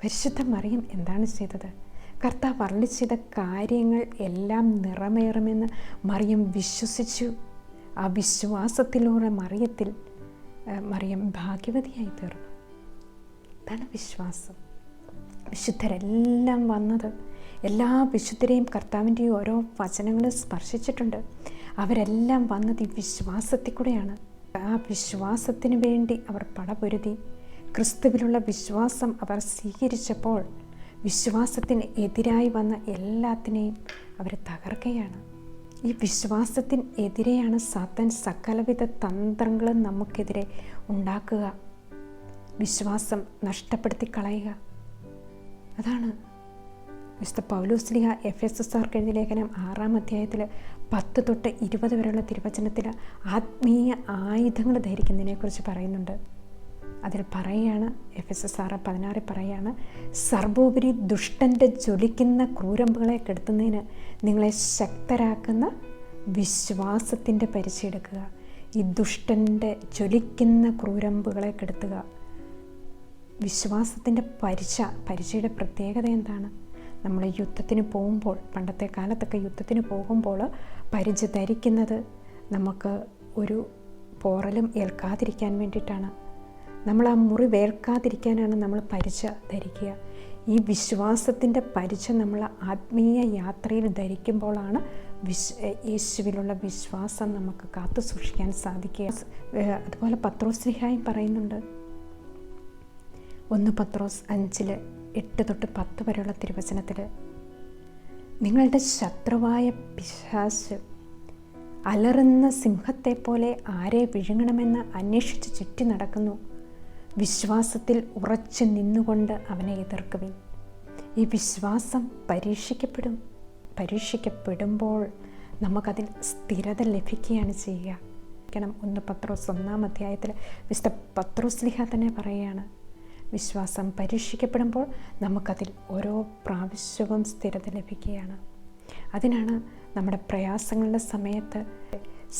പരിശുദ്ധ മറിയം എന്താണ് ചെയ്തത്? കർത്താവ് അരുളി ചെയ്ത കാര്യങ്ങൾ എല്ലാം നിറവേറുമെന്ന് മറിയം വിശ്വസിച്ചു. ആ വിശ്വാസത്തിലൂടെ മറിയം ഭാഗ്യവതിയായി തീർന്നു. അതാണ് വിശ്വാസം. വിശുദ്ധരെല്ലാം വന്നത്, എല്ലാ വിശുദ്ധരെയും കർത്താവിൻ്റെ ഓരോ വചനങ്ങളും സ്പർശിച്ചിട്ടുണ്ട്. അവരെല്ലാം വന്നത് ഈ വിശ്വാസത്തിൽ കൂടെയാണ്. ആ വിശ്വാസത്തിന് വേണ്ടി അവർ പടപൊരുതി. ക്രിസ്തുവിലുള്ള വിശ്വാസം അവർ സ്വീകരിച്ചപ്പോൾ വിശ്വാസത്തിന് എതിരായി വന്ന എല്ലാത്തിനെയും അവർ തകർക്കുകയാണ്. ഈ വിശ്വാസത്തിന് എതിരെയാണ് സാത്താൻ സകലവിധ തന്ത്രങ്ങളും നമുക്കെതിരെ ഉണ്ടാക്കുക, വിശ്വാസം നഷ്ടപ്പെടുത്തി കളയുക. അതാണ് വിശുദ്ധ പൗലോസ്ലീഹ എഫെസസ്യർക്ക് എഴുതിയ ലേഖനം 6-ാം അധ്യായത്തിൽ 10 തൊട്ട് 20 വരെയുള്ള തിരുവചനത്തിൽ ആത്മീയ ആയുധങ്ങൾ ധരിക്കുന്നതിനെക്കുറിച്ച് പറയുന്നുണ്ട്. അതിൽ പറയുകയാണ്, എഫെസസ് 6:16 പറയുകയാണ്, സർവോപരി ദുഷ്ടൻ്റെ ജ്വലിക്കുന്ന ക്രൂരമ്പുകളെ കെടുത്തുന്നതിന് നിങ്ങളെ ശക്തരാക്കുന്ന വിശ്വാസത്തിൻ്റെ പരിചയെടുക്കുക. ഈ ദുഷ്ടൻ്റെ ജ്വലിക്കുന്ന ക്രൂരമ്പുകളെ കെടുത്തുക. വിശ്വാസത്തിൻ്റെ പരിചയുടെ പ്രത്യേകത എന്താണ്? നമ്മൾ യുദ്ധത്തിന് പോകുമ്പോൾ, പണ്ടത്തെ കാലത്തൊക്കെ യുദ്ധത്തിന് പോകുമ്പോൾ പരിച ധരിക്കുന്നത് നമുക്ക് ഒരു പോറലും ഏൽക്കാതിരിക്കാൻ വേണ്ടിയിട്ടാണ്. നമ്മൾ ആ മുറിവേൽക്കാതിരിക്കാനാണ് നമ്മൾ പരിച ധരിക്കുക. ഈ വിശ്വാസത്തിൻ്റെ പരിച നമ്മൾ ആത്മീയ യാത്രയിൽ ധരിക്കുമ്പോഴാണ് യേശുവിലുള്ള വിശ്വാസം നമുക്ക് കാത്തു സൂക്ഷിക്കാൻ സാധിക്കുക. അതുപോലെ പത്രോസ്ലീഹായും പറയുന്നുണ്ട്, 1 പത്രോസ് 5:8 തൊട്ട് 10 വരെയുള്ള തിരുവചനത്തിൽ, നിങ്ങളുടെ ശത്രുവായ പിശാച് അലറുന്ന സിംഹത്തെ പോലെ ആരെ വിഴുങ്ങണമെന്ന് അന്വേഷിച്ച് ചുറ്റി നടക്കുന്നു. വിശ്വാസത്തിൽ ഉറച്ചു നിന്നുകൊണ്ട് അവനെ എതിർക്കുവിൻ. ഈ വിശ്വാസം പരീക്ഷിക്കപ്പെടുമ്പോൾ നമുക്കതിൽ സ്ഥിരത ലഭിക്കുകയാണ് ചെയ്യുക. 1 പത്രോസ് 1-ാം അധ്യായത്തിൽ വിശുദ്ധ പത്രോസ്ലീഹ തന്നെ പറയുകയാണ്, വിശ്വാസം പരീക്ഷിക്കപ്പെടുമ്പോൾ നമുക്കതിൽ ഓരോ പ്രാവശ്യവും സ്ഥിരത ലഭിക്കുകയാണ്. അതിനാണ് നമ്മുടെ പ്രയാസങ്ങളുടെ സമയത്ത്,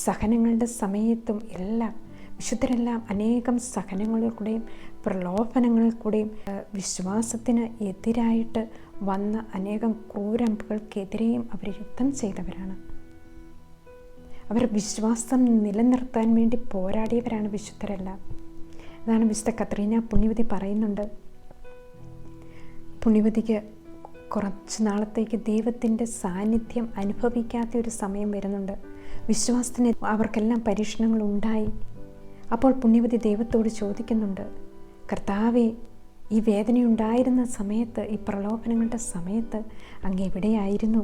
സഹനങ്ങളുടെ സമയത്തും എല്ലാം വിശുദ്ധരെല്ലാം അനേകം സഹനങ്ങളിൽ കൂടെയും പ്രലോഭനങ്ങളിൽ കൂടെയും വിശ്വാസത്തിന് എതിരായിട്ട് വന്ന അനേകം ക്രൂരമ്പുകൾക്കെതിരെയും അവർ യുദ്ധം ചെയ്തവരാണ്. അവർ വിശ്വാസം നിലനിർത്താൻ വേണ്ടി പോരാടിയവരാണ് വിശുദ്ധരെല്ലാം. അതാണ് വിശുദ്ധ കത്രീന പുണ്യവതി പറയുന്നുണ്ട്. പുണ്യവതിക്ക് കുറച്ച് നാളത്തേക്ക് ദൈവത്തിൻ്റെ സാന്നിധ്യം അനുഭവിക്കാത്ത ഒരു സമയം വരുന്നുണ്ട്. വിശ്വാസത്തിന് അവർക്കെല്ലാം പരീക്ഷണങ്ങൾ ഉണ്ടായി. അപ്പോൾ പുണ്യവതി ദൈവത്തോട് ചോദിക്കുന്നുണ്ട്, കർത്താവേ, ഈ വേദനയുണ്ടായിരുന്ന സമയത്ത്, ഈ പ്രലോഭനങ്ങളുടെ സമയത്ത് അങ്ങ് എവിടെയായിരുന്നു?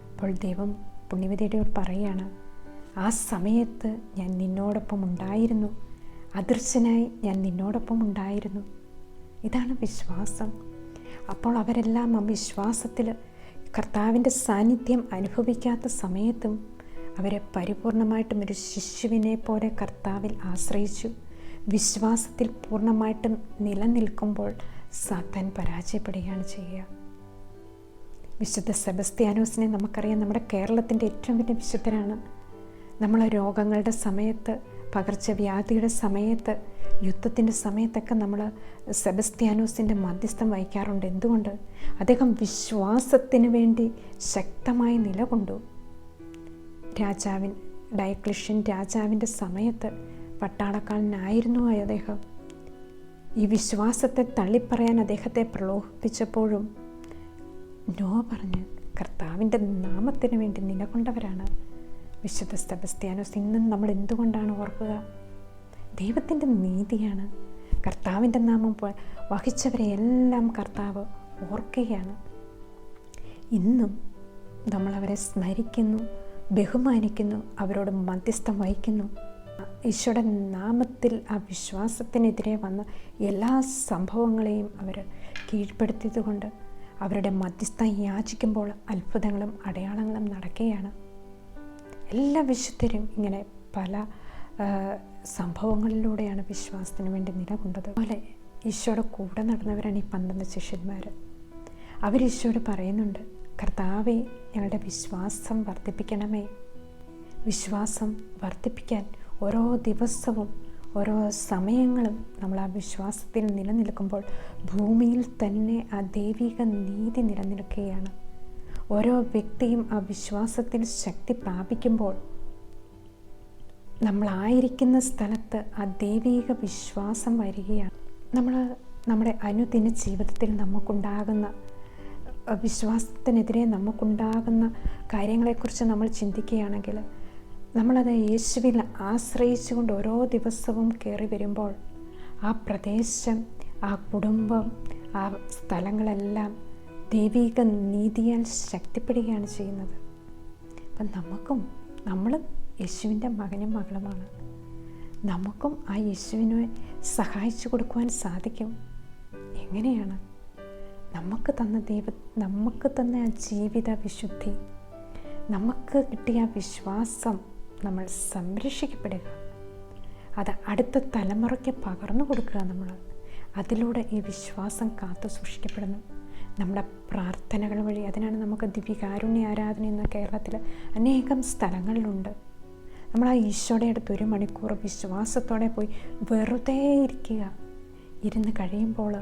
അപ്പോൾ ദൈവം പുണ്യവതിയോട് പറയുകയാണ്, ആ സമയത്ത് ഞാൻ നിന്നോടൊപ്പം ഉണ്ടായിരുന്നു, അദൃശ്യനായി ഞാൻ നിന്നോടൊപ്പം ഉണ്ടായിരുന്നു. ഇതാണ് വിശ്വാസം. അപ്പോൾ അവരെല്ലാം ആ വിശ്വാസത്തിൽ കർത്താവിൻ്റെ സാന്നിധ്യം അനുഭവിക്കാത്ത സമയത്തും അവരെ പരിപൂർണമായിട്ടും ഒരു ശിശുവിനെ പോലെ കർത്താവിൽ ആശ്രയിച്ചു. വിശ്വാസത്തിൽ പൂർണ്ണമായിട്ടും നിലനിൽക്കുമ്പോൾ സാത്താൻ പരാജയപ്പെടുകയാണ് ചെയ്യുക. വിശുദ്ധ സെബസ്ത്യാനോസിനെ നമുക്കറിയാം, നമ്മുടെ കേരളത്തിൻ്റെ ഏറ്റവും വലിയ വിശുദ്ധരാണ്. നമ്മൾ രോഗങ്ങളുടെ സമയത്ത്, പകർച്ചവ്യാധിയുടെ സമയത്ത്, യുദ്ധത്തിൻ്റെ സമയത്തൊക്കെ നമ്മൾ സെബസ്ത്യാനോസിൻ്റെ മധ്യസ്ഥം വഹിക്കാറുണ്ട്. എന്തുകൊണ്ട്? അദ്ദേഹം വിശ്വാസത്തിന് വേണ്ടി ശക്തമായി നിലകൊണ്ടു. ഡയക്ലിഷ്യൻ രാജാവിൻ്റെ സമയത്ത് പട്ടാളക്കാരനായിരുന്നു അദ്ദേഹം. ഈ വിശ്വാസത്തെ തള്ളിപ്പറയാൻ അദ്ദേഹത്തെ പ്രലോഭിപ്പിച്ചപ്പോഴും നോ പറഞ്ഞ് കർത്താവിൻ്റെ നാമത്തിന് വേണ്ടി നിലകൊണ്ടവരാണ് വിശുദ്ധ സെബസ്ത്യാനോസ്. ഇന്നും നമ്മൾ എന്തുകൊണ്ടാണ് ഓർക്കുക? ദൈവത്തിൻ്റെ നീതിയാണ്. കർത്താവിൻ്റെ നാമം വഹിച്ചവരെയെല്ലാം കർത്താവ് ഓർക്കുകയാണ്. ഇന്നും നമ്മളവരെ സ്മരിക്കുന്നു, ബഹുമാനിക്കുന്നു, അവരോട് മധ്യസ്ഥം വഹിക്കുന്നു. ഈശോയുടെ നാമത്തിൽ ആ വിശ്വാസത്തിനെതിരെ വന്ന എല്ലാ സംഭവങ്ങളെയും അവർ കീഴ്പ്പെടുത്തിയതുകൊണ്ട് അവരുടെ മധ്യസ്ഥം യാചിക്കുമ്പോൾ അത്ഭുതങ്ങളും അടയാളങ്ങളും നടക്കുകയാണ്. എല്ലാ വിശുദ്ധരും ഇങ്ങനെ പല സംഭവങ്ങളിലൂടെയാണ് വിശ്വാസത്തിന് വേണ്ടി നിലകൊണ്ടത്. അതുപോലെ ഈശോയുടെ കൂടെ നടന്നവരാണ് ഈ 12 ശിഷ്യന്മാർ. അവരീശോയോട് പറയുന്നുണ്ട്, കർത്താവേ, ഞങ്ങളുടെ വിശ്വാസം വർദ്ധിപ്പിക്കണമേ. വിശ്വാസം വർദ്ധിപ്പിക്കാൻ ഓരോ ദിവസവും ഓരോ സമയങ്ങളും നമ്മൾ ആ വിശ്വാസത്തിൽ നിലനിൽക്കുമ്പോൾ ഭൂമിയിൽ തന്നെ ആ ദൈവിക നീതി നിലനിൽക്കുകയാണ്. ഓരോ വ്യക്തിയും ആ വിശ്വാസത്തിൽ ശക്തി പ്രാപിക്കുമ്പോൾ നമ്മളായിരിക്കുന്ന സ്ഥലത്ത് ആ ദൈവിക വിശ്വാസം വരികയാണ്. നമ്മുടെ അനുദിന ജീവിതത്തിൽ നമുക്കുണ്ടാകുന്ന വിശ്വാസത്തിനെതിരെ നമുക്കുണ്ടാകുന്ന കാര്യങ്ങളെക്കുറിച്ച് നമ്മൾ ചിന്തിക്കുകയാണെങ്കിൽ, നമ്മളത് യേശുവിൽ ആശ്രയിച്ചുകൊണ്ട് ഓരോ ദിവസവും കയറി വരുമ്പോൾ ആ പ്രദേശം, ആ കുടുംബം, ആ സ്ഥലങ്ങളെല്ലാം ദൈവിക നീതിയാൽ ശക്തിപ്പെടുകയാണ് ചെയ്യുന്നത്. അപ്പം നമ്മൾ യേശുവിൻ്റെ മകനും മകളുമാണ്. നമുക്കും ആ യേശുവിനെ സഹായിച്ചു കൊടുക്കുവാൻ സാധിക്കും. എങ്ങനെയാണ്? നമുക്ക് തന്ന ആ ജീവിത വിശുദ്ധി, നമുക്ക് കിട്ടിയ വിശ്വാസം നമ്മൾ സംരക്ഷിക്കപ്പെടുക, അത് അടുത്ത തലമുറയ്ക്ക് പകർന്നു കൊടുക്കുക. അതിലൂടെ ഈ വിശ്വാസം കാത്തു സൂക്ഷിക്കപ്പെടുന്നു. നമ്മുടെ പ്രാർത്ഥനകൾ വഴി. അതിനാണ് നമുക്ക് ദിവ്യകാരുണ്യ ആരാധന എന്ന കേരളത്തിൽ അനേകം സ്ഥലങ്ങളിലുണ്ട്. നമ്മൾ ആ ഈശോയുടെ അടുത്ത് 1 മണിക്കൂർ വിശ്വാസത്തോടെ പോയി വെറുതെ ഇരിക്കുക. ഇരുന്ന് കഴിയുമ്പോൾ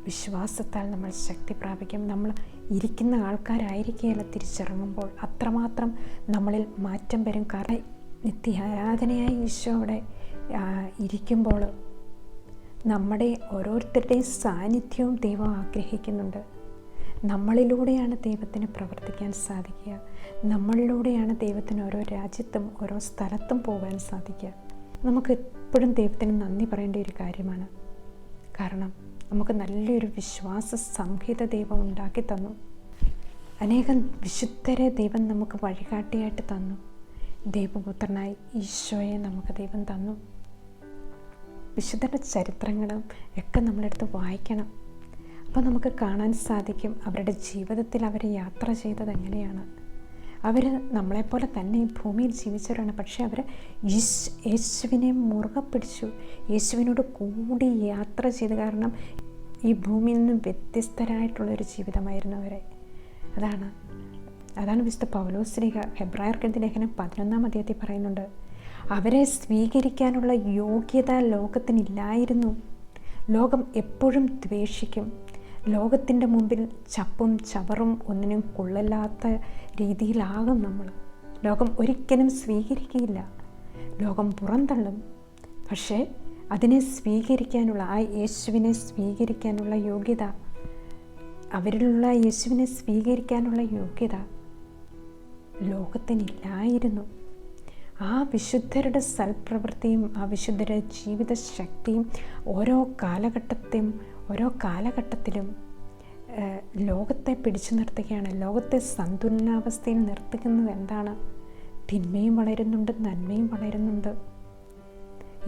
വിശ്വാസത്താൽ നമ്മൾ ശക്തി പ്രാപിക്കും. നമ്മൾ ഇരിക്കുന്ന ആൾക്കാരായിരിക്കുകയല്ല തിരിച്ചിറങ്ങുമ്പോൾ, അത്രമാത്രം നമ്മളിൽ മാറ്റം വരും. കാരണം നിത്യാരാധനയായി ഈശോ അവിടെ ഇരിക്കുമ്പോൾ നമ്മുടെ ഓരോരുത്തരുടെയും സാന്നിധ്യവും ദൈവം ആഗ്രഹിക്കുന്നുണ്ട്. നമ്മളിലൂടെയാണ് ദൈവത്തിന് പ്രവർത്തിക്കാൻ സാധിക്കുക. നമ്മളിലൂടെയാണ് ദൈവത്തിന് ഓരോ രാജ്യത്തും ഓരോ സ്ഥലത്തും പോകാൻ സാധിക്കുക. നമുക്ക് എപ്പോഴും ദൈവത്തിന് നന്ദി പറയേണ്ട ഒരു കാര്യമാണ്. കാരണം നമുക്ക് നല്ലൊരു വിശ്വാസ സംഹിത ദൈവം ഉണ്ടാക്കി തന്നു. അനേകം വിശുദ്ധരെ ദൈവം നമുക്ക് വഴികാട്ടിയായിട്ട് തന്നു. ദൈവപുത്രനായി ഈശോയെ നമുക്ക് ദൈവം തന്നു. വിശുദ്ധരുടെ ചരിത്രങ്ങളും ഒക്കെ നമ്മളെടുത്ത് വായിക്കണം. അപ്പോൾ നമുക്ക് കാണാൻ സാധിക്കും അവരുടെ ജീവിതത്തിൽ അവർ യാത്ര ചെയ്തത് എങ്ങനെയാണ്. അവർ നമ്മളെപ്പോലെ തന്നെ ഈ ഭൂമിയിൽ ജീവിച്ചവരാണ്. പക്ഷേ അവർ യേശുവിനെ മുറുകെ പിടിച്ചു, യേശുവിനോട് കൂടി യാത്ര ചെയ്ത്. കാരണം ഈ ഭൂമിയിൽ നിന്നും വ്യത്യസ്തരായിട്ടുള്ളൊരു ജീവിതമായിരുന്നു അവരെ. അതാണ് വിശുദ്ധ പൗലോസ്ലീഹ ഹെബ്രായർക്കെഴുതിയ ലേഖനം 11-ാം അധ്യായത്തിൽ പറയുന്നുണ്ട്, അവരെ സ്വീകരിക്കാനുള്ള യോഗ്യത ലോകത്തിനില്ലായിരുന്നു. ലോകം എപ്പോഴും ദ്വേഷിക്കും. ലോകത്തിൻ്റെ മുമ്പിൽ ചപ്പും ചവറും ഒന്നിനും കൊള്ളില്ലാത്ത രീതിയിലാകും നമ്മൾ. ലോകം ഒരിക്കലും സ്വീകരിക്കുകയില്ല. ലോകം പുറന്തള്ളും. പക്ഷേ അതിനെ സ്വീകരിക്കാനുള്ള, ആ യേശുവിനെ സ്വീകരിക്കാനുള്ള യോഗ്യത, അവരിലുള്ള യേശുവിനെ സ്വീകരിക്കാനുള്ള യോഗ്യത ലോകത്തിനില്ലായിരുന്നു. ആ വിശുദ്ധരുടെ സൽപ്രവൃത്തിയും ആ വിശുദ്ധരുടെ ജീവിത ശക്തിയും ഓരോ കാലഘട്ടത്തിലും ലോകത്തെ പിടിച്ചു നിർത്തുകയാണ്. ലോകത്തെ സന്തുലനാവസ്ഥയിൽ നിർത്തുന്നത് എന്താണ്? തിന്മയും വളരുന്നുണ്ട്, നന്മയും വളരുന്നുണ്ട്.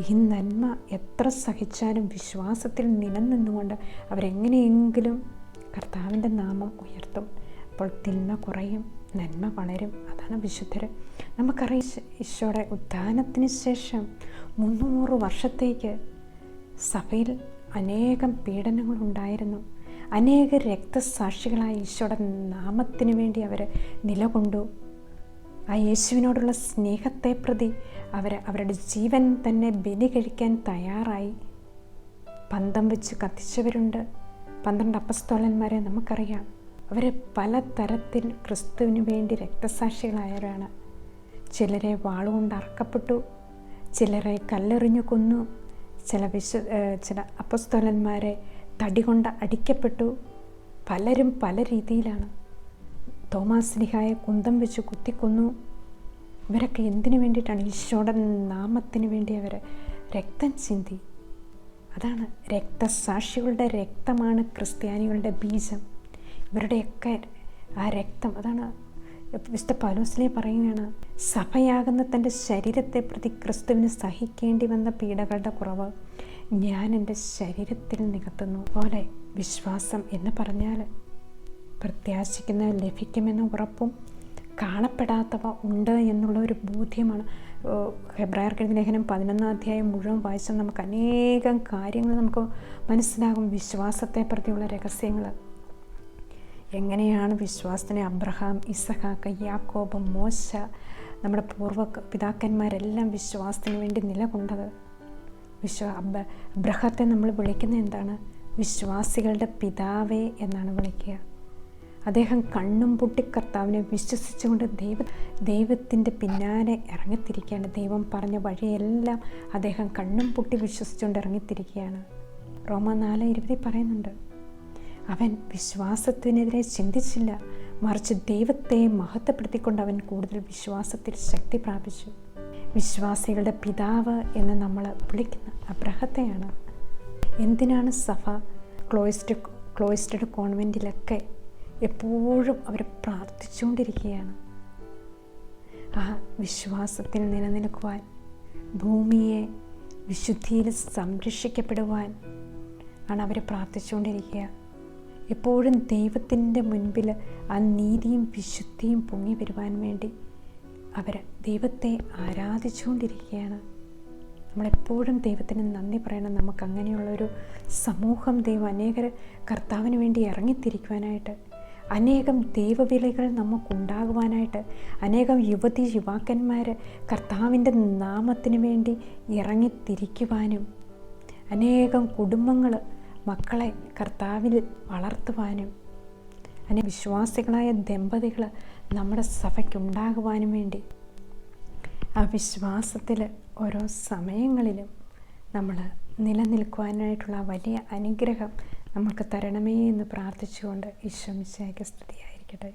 ഈ നന്മ എത്ര സഹിച്ചാലും വിശ്വാസത്തിൽ നിലനിന്നുകൊണ്ട് അവരെങ്ങനെയെങ്കിലും കർത്താവിൻ്റെ നാമം ഉയർത്തും. അപ്പോൾ തിന്മ കുറയും, നന്മ വളരും. അതാണ് വിശുദ്ധർ. നമുക്കറിയാം, ഈശോയുടെ ഉത്ഥാനത്തിന് ശേഷം 300 വർഷത്തേക്ക് സഭയിൽ അനേകം പീഡനങ്ങളുണ്ടായിരുന്നു. അനേക രക്തസാക്ഷികളായ ഈശോയുടെ നാമത്തിന് വേണ്ടി അവർ നിലകൊണ്ടു. ആ യേശുവിനോടുള്ള സ്നേഹത്തെ പ്രതി അവരുടെ ജീവൻ തന്നെ ബലി കഴിക്കാൻ തയ്യാറായി. പന്തം വെച്ച് കത്തിച്ചവരുണ്ട്. 12 അപ്പസ്തോലന്മാരെ നമുക്കറിയാം. അവർ പലതരത്തിൽ ക്രിസ്തുവിന് വേണ്ടി രക്തസാക്ഷികളായവരാണ്. ചിലരെ വാളുകൊണ്ട് അറക്കപ്പെട്ടു, ചിലരെ കല്ലെറിഞ്ഞു കൊന്നു, ചില അപ്പസ്തോലന്മാരെ തടി കൊണ്ട് അടിക്കപ്പെട്ടു. പലരും പല രീതിയിലാണ്. തോമാശ്ലീഹായെ കുന്തം വെച്ച് കുത്തിക്കൊന്നു. ഇവരൊക്കെ എന്തിനു വേണ്ടിയിട്ടാണ്? ഈശോയുടെ നാമത്തിന് വേണ്ടി അവർ രക്തം ചിന്തി. അതാണ് രക്തസാക്ഷികളുടെ രക്തമാണ് ക്രിസ്ത്യാനികളുടെ ബീജം. ഇവരുടെയൊക്കെ ആ രക്തം, അതാണ് വിശുദ്ധ പൗലോസ്ലീഹ പറയുകയാണ്, സഭയാകുന്ന തൻ്റെ ശരീരത്തെ പ്രതി ക്രിസ്തുവിന് സഹിക്കേണ്ടി വന്ന പീഡകളുടെ കുറവ് ഞാൻ എൻ്റെ ശരീരത്തിൽ നികത്തുന്നു. പോലെ വിശ്വാസം എന്ന് പറഞ്ഞാൽ പ്രത്യാശിക്കുന്ന ലഭിക്കുമെന്ന ഉറപ്പും കാണപ്പെടാത്തവ ഉണ്ട് എന്നുള്ള ഒരു ബോധ്യമാണ്. ഹെബ്രായർക്കെഴുതിയ ലേഖനം 11-ാം അധ്യായം മുഴുവൻ വായിച്ചാൽ നമുക്ക് അനേകം കാര്യങ്ങൾ നമുക്ക് മനസ്സിലാകും. വിശ്വാസത്തെ പ്രതിയുള്ള രഹസ്യങ്ങൾ എങ്ങനെയാണ് വിശ്വാസത്തിനെ അബ്രഹാം, ഇസഹാക്ക്, യാക്കോബ്, മോശ, നമ്മുടെ പൂർവ്വ പിതാക്കന്മാരെല്ലാം വിശ്വാസത്തിന് വേണ്ടി നിലകൊണ്ടത്. അബ്രഹാത്തെ നമ്മൾ വിളിക്കുന്നത് എന്താണ്? വിശ്വാസികളുടെ പിതാവേ എന്നാണ് വിളിക്കുക. അദ്ദേഹം കണ്ണും പൊട്ടി കർത്താവിനെ വിശ്വസിച്ചുകൊണ്ട് ദൈവത്തിൻ്റെ പിന്നാലെ ഇറങ്ങിത്തിരിക്കുകയാണ്. ദൈവം പറഞ്ഞ വഴിയെല്ലാം അദ്ദേഹം കണ്ണും പൊട്ടി വിശ്വസിച്ചുകൊണ്ട് ഇറങ്ങിത്തിരിക്കുകയാണ്. റോമ 4:20 പറയുന്നുണ്ട്, അവൻ വിശ്വാസത്തിനെതിരെ ചിന്തിച്ചില്ല, മറിച്ച് ദൈവത്തെ മഹത്വപ്പെടുത്തിക്കൊണ്ട് അവൻ കൂടുതൽ വിശ്വാസത്തിൽ ശക്തി പ്രാപിച്ചു. വിശ്വാസികളുടെ പിതാവ് എന്ന് നമ്മൾ വിളിക്കുന്ന അബ്രഹത്തെയാണ്. എന്തിനാണ് സഭ ക്ലോയിസ്റ്റഡ് കോൺവെൻറ്റിലൊക്കെ എപ്പോഴും അവർ പ്രാർത്ഥിച്ചുകൊണ്ടിരിക്കുകയാണ്? ആ വിശ്വാസത്തിൽ നിലനിൽക്കുവാൻ, ഭൂമിയെ വിശുദ്ധിയിൽ സംരക്ഷിക്കപ്പെടുവാൻ ആണ് അവർ പ്രാർത്ഥിച്ചുകൊണ്ടിരിക്കുക. എപ്പോഴും ദൈവത്തിൻ്റെ മുൻപിൽ ആ നീതിയും വിശുദ്ധിയും പൊങ്ങി വരുവാൻ വേണ്ടി അവർ ദൈവത്തെ ആരാധിച്ചുകൊണ്ടിരിക്കുകയാണ്. നമ്മളെപ്പോഴും ദൈവത്തിന് നന്ദി പറയണം. നമുക്കങ്ങനെയുള്ളൊരു സമൂഹം ദൈവം അനേകർ കർത്താവിന് വേണ്ടി ഇറങ്ങിത്തിരിക്കുവാനായിട്ട്, അനേകം ദൈവവിളികൾ നമുക്കുണ്ടാകുവാനായിട്ട്, അനേകം യുവാക്കന്മാർ കർത്താവിൻ്റെ നാമത്തിന് വേണ്ടി ഇറങ്ങിത്തിരിക്കുവാനും, അനേകം കുടുംബങ്ങൾ മക്കളെ കർത്താവിൽ വളർത്തുവാനും, വിശ്വാസികളായ ദമ്പതികൾ നമ്മുടെ സഭയ്ക്കുണ്ടാകുവാനും വേണ്ടി ആ വിശ്വാസത്തിൽ ഓരോ സമയങ്ങളിലും നമ്മൾ നിലനിൽക്കുവാനായിട്ടുള്ള വലിയ അനുഗ്രഹം നമുക്ക് തരണമേ എന്ന് പ്രാർത്ഥിച്ചുകൊണ്ട് ഈശോ മിശിഹായ്ക്ക് സ്തുതിയായിരിക്കട്ടെ.